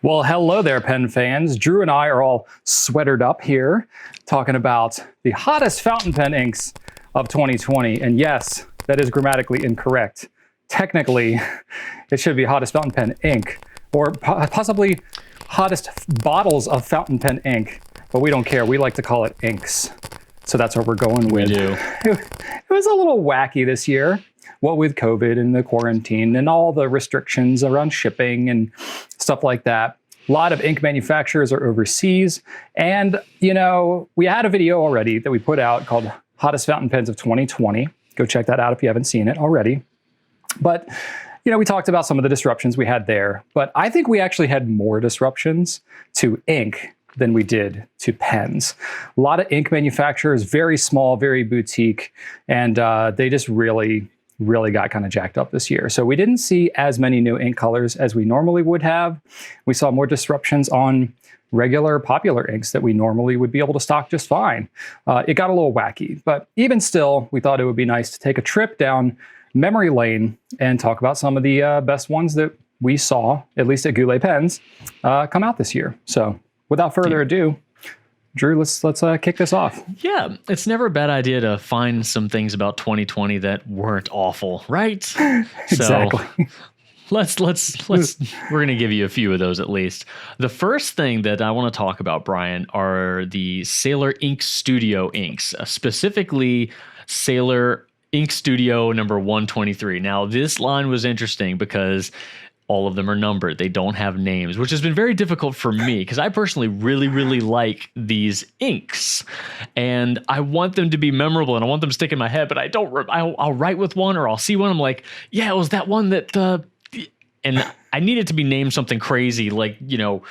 Well, hello there, pen fans. Drew and I are all sweatered up here talking about the hottest fountain pen inks of 2020. And yes, that is grammatically incorrect. Technically, it should be hottest fountain pen ink or possibly hottest bottles of fountain pen ink. But we don't care. We like to call it inks. So that's what we're going with. We do. It was a little wacky this year. What with COVID and the quarantine and all the restrictions around shipping and stuff like that. A lot of ink manufacturers are overseas. And, you know, we had a video already that we put out called Hottest Fountain Pens of 2020. Go check that out if you haven't seen it already. But, you know, we talked about some of the disruptions we had there. But I think we actually had more disruptions to ink than we did to pens. A lot of ink manufacturers, very small, very boutique, and they just really got kind of jacked up this year. So we didn't see as many new ink colors as we normally would have. We saw more disruptions on regular popular inks that we normally would be able to stock just fine. It got a little wacky, but even still, we thought it would be nice to take a trip down memory lane and talk about some of the best ones that we saw, at least at Goulet Pens, come out this year. So without further ado, Drew, let's kick this off. Yeah, it's never a bad idea to find some things about 2020 that weren't awful, right? Exactly. So let's we're going to give you a few of those at least. The first thing that I want to talk about, Brian, are the Sailor Ink Studio inks, specifically Sailor Ink Studio number 123. Now, this line was interesting because all of them are numbered. They don't have names, which has been very difficult for me because I personally really like these inks and I want them to be memorable and I want them to stick in my head, but I don't, I'll write with one or I'll see one. I'm like, yeah, it was that one that, and I need it to be named something crazy like, you know,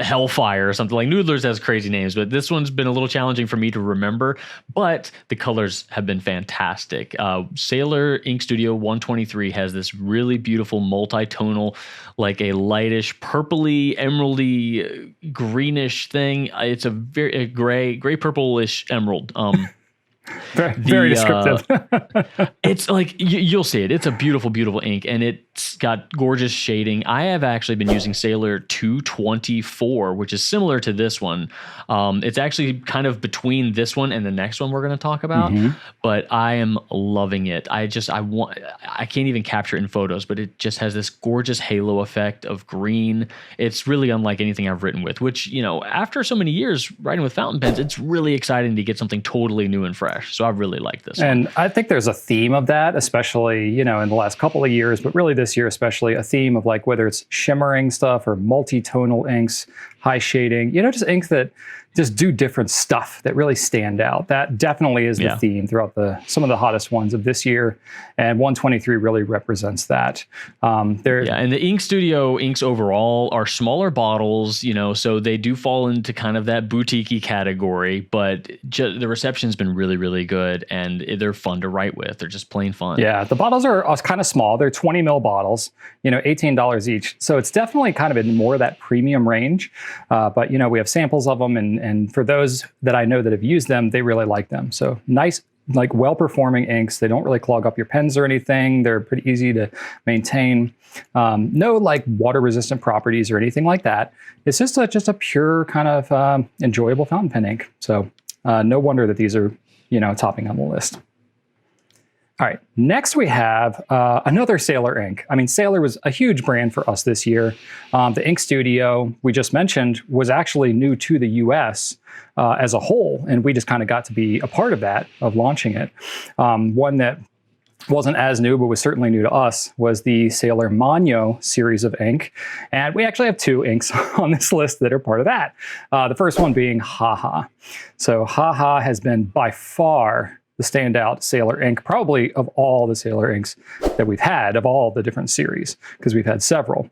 Hellfire or something. Like Noodlers has crazy names, but this one's been a little challenging for me to remember, but the colors have been fantastic. Sailor Ink Studio 123 has this really beautiful multi-tonal, like a lightish, purpley, emeraldy, greenish thing. It's a very gray purplish emerald. Very descriptive. It's like you'll see it. It's a beautiful ink, and it's got gorgeous shading. I have actually been using Sailor 224, which is similar to this one. It's actually kind of between this one and the next one we're going to talk about. But I am loving it. I can't even capture it in photos, but it just has this gorgeous halo effect of green. It's really unlike anything I've written with. Which, you know, after so many years writing with fountain pens, it's really exciting to get something totally new and fresh. So I really like this one. And I think there's a theme of that, especially, you know, in the last couple of years, but really this year especially, a theme of like whether it's shimmering stuff or multi-tonal inks, high shading, you know, just inks that just do different stuff that really stand out. That definitely is the theme throughout some of the hottest ones of this year. And 123 really represents that. And the Ink Studio inks overall are smaller bottles, you know, so they do fall into kind of that boutique-y category, but the reception's been really good and they're fun to write with. They're just plain fun. Yeah, the bottles are kind of small. They're 20 ml bottles, you know, $18 each. So it's definitely kind of in more of that premium range. But, you know, we have samples of them and for those that I know that have used them, they really like them. So nice, like well-performing inks. They don't really clog up your pens or anything. They're pretty easy to maintain. No like water-resistant properties or anything like that. It's just a pure kind of enjoyable fountain pen ink. So no wonder that these are, you know, topping on the list. All right, next we have another Sailor ink. I mean, Sailor was a huge brand for us this year. The Ink Studio we just mentioned was actually new to the US as a whole, and we just kind of got to be a part of that, of launching it. One that wasn't as new, but was certainly new to us, was the Sailor Manyo series of ink. And we actually have two inks on this list that are part of that. The first one being Haha. So Haha has been by far the standout Sailor ink, probably of all the Sailor inks that we've had, of all the different series, because we've had several.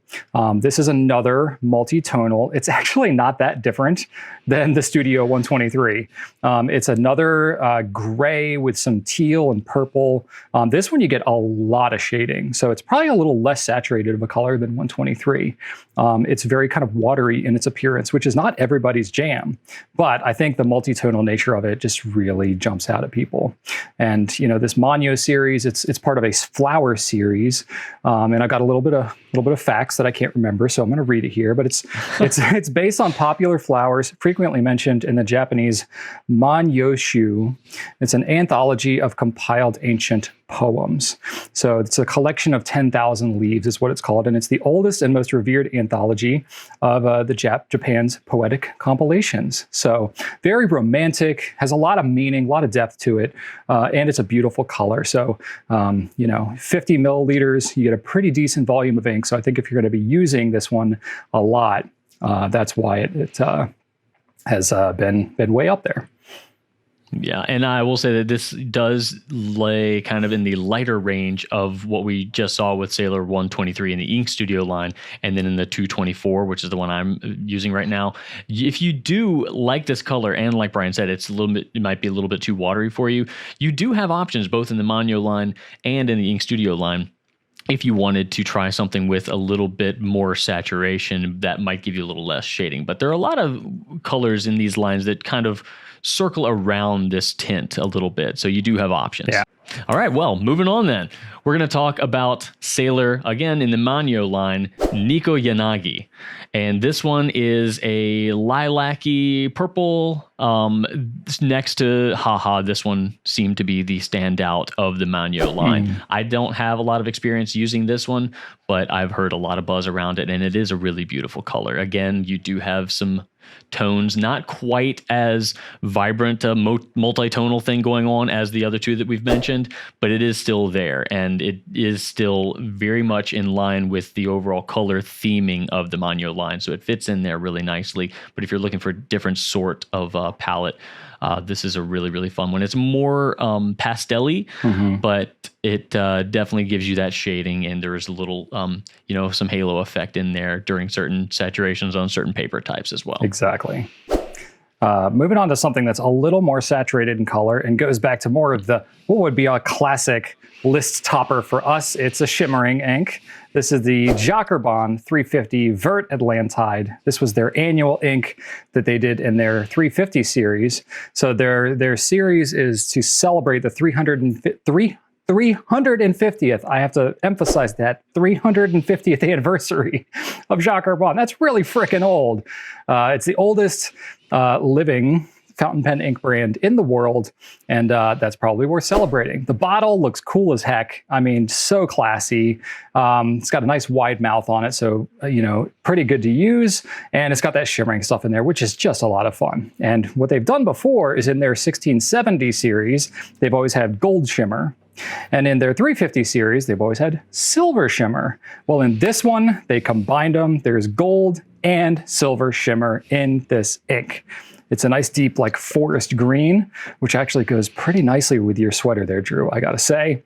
This is another multi-tonal. It's actually not that different than the Studio 123. It's another gray with some teal and purple. This one you get a lot of shading, so it's probably a little less saturated of a color than 123. it's very kind of watery in its appearance, which is not everybody's jam. But I think the multitonal nature of it just really jumps out at people. And this Manyo series, it's part of a flower series, and I got a little bit of facts that I can't remember, so I'm going to read it here. But it's based on popular flowers frequently mentioned in the Japanese Manyoshu. It's an anthology of compiled ancient poems. So it's a collection of 10,000 leaves is what it's called, and it's the oldest and most revered anthology of Japan's poetic compilations. So very romantic, has a lot of meaning, a lot of depth to it, and it's a beautiful color. So 50 milliliters, you get a pretty decent volume of ink. So I think if you're going to be using this one a lot, that's why it has been way up there. Yeah, and I will say that this does lay kind of in the lighter range of what we just saw with Sailor 123 in the Ink Studio line, and then in the 224, which is the one I'm using right now. If you do like this color, and like Brian said, it might be a little bit too watery for you, you do have options both in the Manyo line and in the Ink Studio line. If you wanted to try something with a little bit more saturation, that might give you a little less shading. But there are a lot of colors in these lines that kind of circle around this tint a little bit. So you do have options. Yeah. All right, well, moving on then. We're going to talk about Sailor, again, in the Manyo line, Nekoyanagi. And this one is a lilac-y purple. Next to Haha, this one seemed to be the standout of the Manyo line. I don't have a lot of experience using this one, but I've heard a lot of buzz around it, and it is a really beautiful color. Again, you do have some tones, not quite as vibrant a multi-tonal thing going on as the other two that we've mentioned, but it is still there, and it is still very much in line with the overall color theming of the Manyo line, so it fits in there really nicely. But if you're looking for a different sort of palette, this is a really, really fun one. It's more pastel-y, but it definitely gives you that shading, and there's a little, some halo effect in there during certain saturations on certain paper types as well. Exactly. Moving on to something that's a little more saturated in color and goes back to more of what would be a classic list topper for us. It's a shimmering ink. This is the Jacques 350 Vert Atlantide. This was their annual ink that they did in their 350 series. So their series is to celebrate the 350th, I have to emphasize that, 350th anniversary of Jacques. That's really freaking old. It's the oldest living fountain pen ink brand in the world, and that's probably worth celebrating. The bottle looks cool as heck. I mean, so classy. It's got a nice wide mouth on it, so pretty good to use, and it's got that shimmering stuff in there, which is just a lot of fun. And what they've done before is in their 1670 series, they've always had gold shimmer. And in their 350 series, they've always had silver shimmer. Well, in this one, they combined them. There's gold and silver shimmer in this ink. It's a nice deep, like forest green, which actually goes pretty nicely with your sweater there, Drew, I gotta say.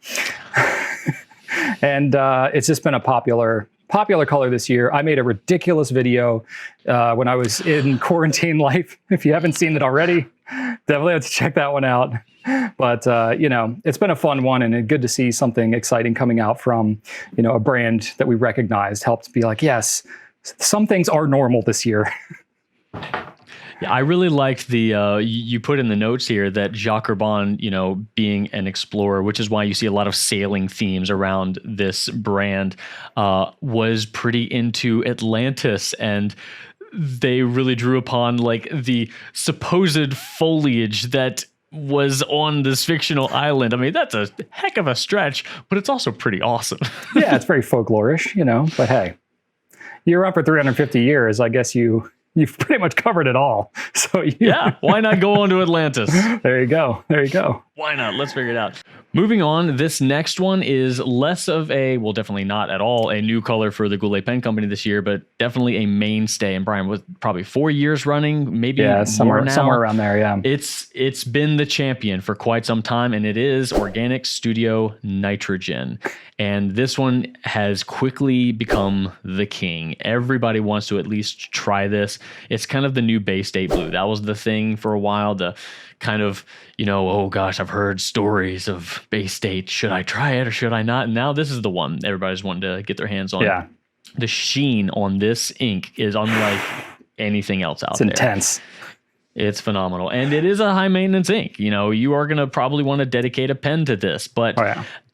And it's just been a popular color this year. I made a ridiculous video when I was in quarantine life. If you haven't seen it already, definitely have to check that one out. But, it's been a fun one, and good to see something exciting coming out from, a brand that we recognized. Helped be like, yes, some things are normal this year. Yeah, I really liked the, you put in the notes here that Jacques Herbin, being an explorer, which is why you see a lot of sailing themes around this brand, was pretty into Atlantis, and they really drew upon like the supposed foliage that was on this fictional island. I mean, that's a heck of a stretch, but it's also pretty awesome. Yeah, it's very folklorish, but hey, you're around for 350 years. I guess you've pretty much covered it all. So yeah, why not go on to Atlantis? There you go. Why not? Let's figure it out. Moving on, this next one is less of definitely not at all a new color for the Goulet Pen Company this year, but definitely a mainstay. And Brian, was probably 4 years running, maybe somewhere around there. Yeah, it's been the champion for quite some time, and it is Organic Studio Nitrogen. And this one has quickly become the king. Everybody wants to at least try this. It's kind of the new Bay State Blue. That was the thing for a while. The kind of, oh gosh, I've heard stories of Bay State. Should I try it or should I not? And now this is the one everybody's wanting to get their hands on. Yeah. The sheen on this ink is unlike anything else out there. It's intense. It's phenomenal. And it is a high maintenance ink. You know, you are going to probably want to dedicate a pen to this, but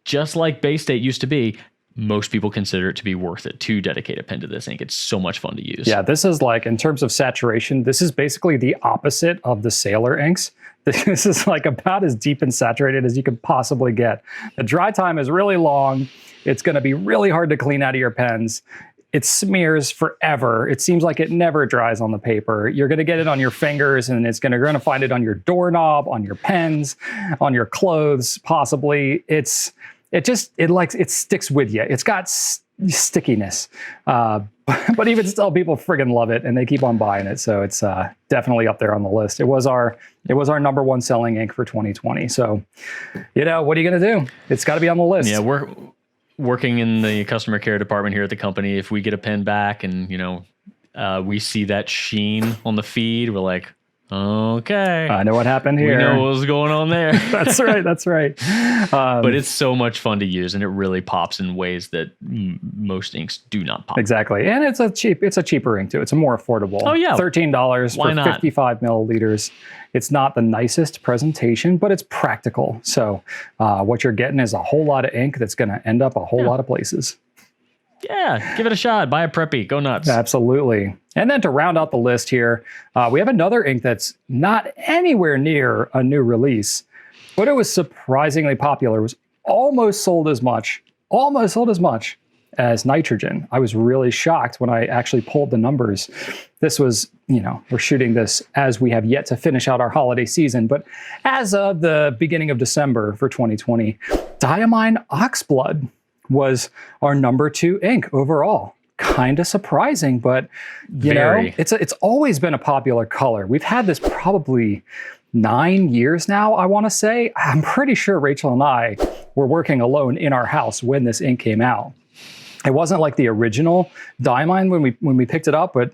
just like Bay State used to be, most people consider it to be worth it to dedicate a pen to this ink. It's so much fun to use. Yeah, this is like, in terms of saturation, this is basically the opposite of the Sailor inks. This is like about as deep and saturated as you could possibly get. The dry time is really long. It's going to be really hard to clean out of your pens. It smears forever. It seems like it never dries on the paper. You're going to get it on your fingers, and you're going to find it on your doorknob, on your pens, on your clothes, possibly. It sticks with you. It's got stickiness, but even still, people friggin' love it, and they keep on buying it. So it's definitely up there on the list. It was our number one selling ink for 2020. So, you know, what are you gonna do? It's got to be on the list. Yeah, we're working in the customer care department here at the company. If we get a pen back and we see that sheen on the feed, we're like, okay, I know what happened here. We know what was going on there. That's right. That's right. But it's so much fun to use, and it really pops in ways that most inks do not pop. Exactly. And it's a cheaper ink too. It's a more affordable. Oh yeah. $13 for 55 milliliters. It's not the nicest presentation, but it's practical. So what you're getting is a whole lot of ink that's going to end up a whole lot of places. Yeah, give it a shot. Buy a Preppy. Go nuts. Absolutely. And then to round out the list here, we have another ink that's not anywhere near a new release, but it was surprisingly popular. It was almost sold as much as nitrogen. I was really shocked when I actually pulled the numbers. This was, we're shooting this as we have yet to finish out our holiday season, but as of the beginning of December for 2020, Diamine Oxblood was our number 2 ink overall. Kind of surprising, but it's always been a popular color. We've had this probably 9 years now, I want to say. I'm pretty sure Rachel and I were working alone in our house when this ink came out. It wasn't like the original Diamine when we picked it up, but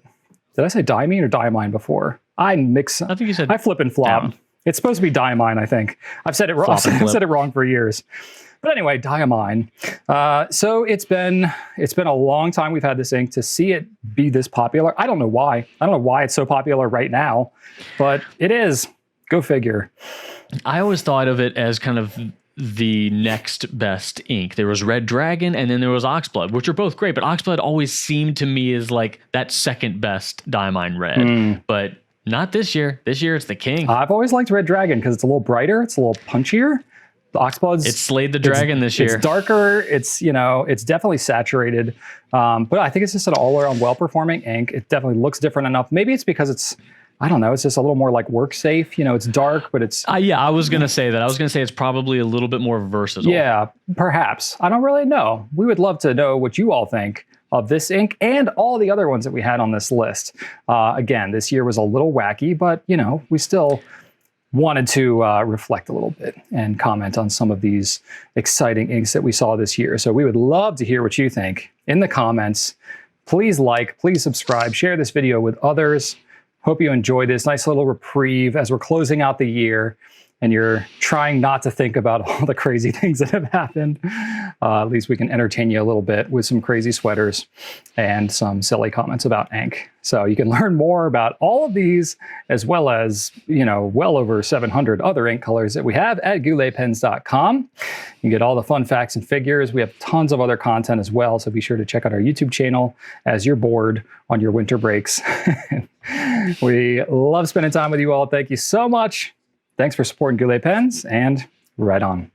did I say Diamine or Diamine before? I think you said I flip and flop. Down. It's supposed to be Diamine, I think. I've said it wrong. I've said it wrong for years. But anyway, Diamine. So it's been a long time we've had this ink. To see it be this popular, I don't know why. I don't know why it's so popular right now, but it is. Go figure. I always thought of it as kind of the next best ink. There was Red Dragon, and then there was Oxblood, which are both great, but Oxblood always seemed to me as like that second best Diamine Red. But not this year. This year it's the king. I've always liked Red Dragon because it's a little brighter, it's a little punchier. The Oxblood's it slayed the dragon this year. It's darker. It's it's definitely saturated, but I think it's just an all-around well-performing ink. It definitely looks different enough. Maybe it's because it's just a little more like work safe. It's dark, but it's I was gonna say that. I was gonna say it's probably a little bit more versatile. Yeah, perhaps. I don't really know. We would love to know what you all think of this ink and all the other ones that we had on this list. Again, this year was a little wacky, but we still wanted to reflect a little bit and comment on some of these exciting inks that we saw this year. So we would love to hear what you think in the comments. Please please subscribe, share this video with others. Hope you enjoy this nice little reprieve as we're closing out the year and you're trying not to think about all the crazy things that have happened. At least we can entertain you a little bit with some crazy sweaters and some silly comments about ink. So you can learn more about all of these, as well as, well over 700 other ink colors that we have at gouletpens.com. You can get all the fun facts and figures. We have tons of other content as well. So be sure to check out our YouTube channel as you're bored on your winter breaks. We love spending time with you all. Thank you so much. Thanks for supporting Goulet Pens, and right on.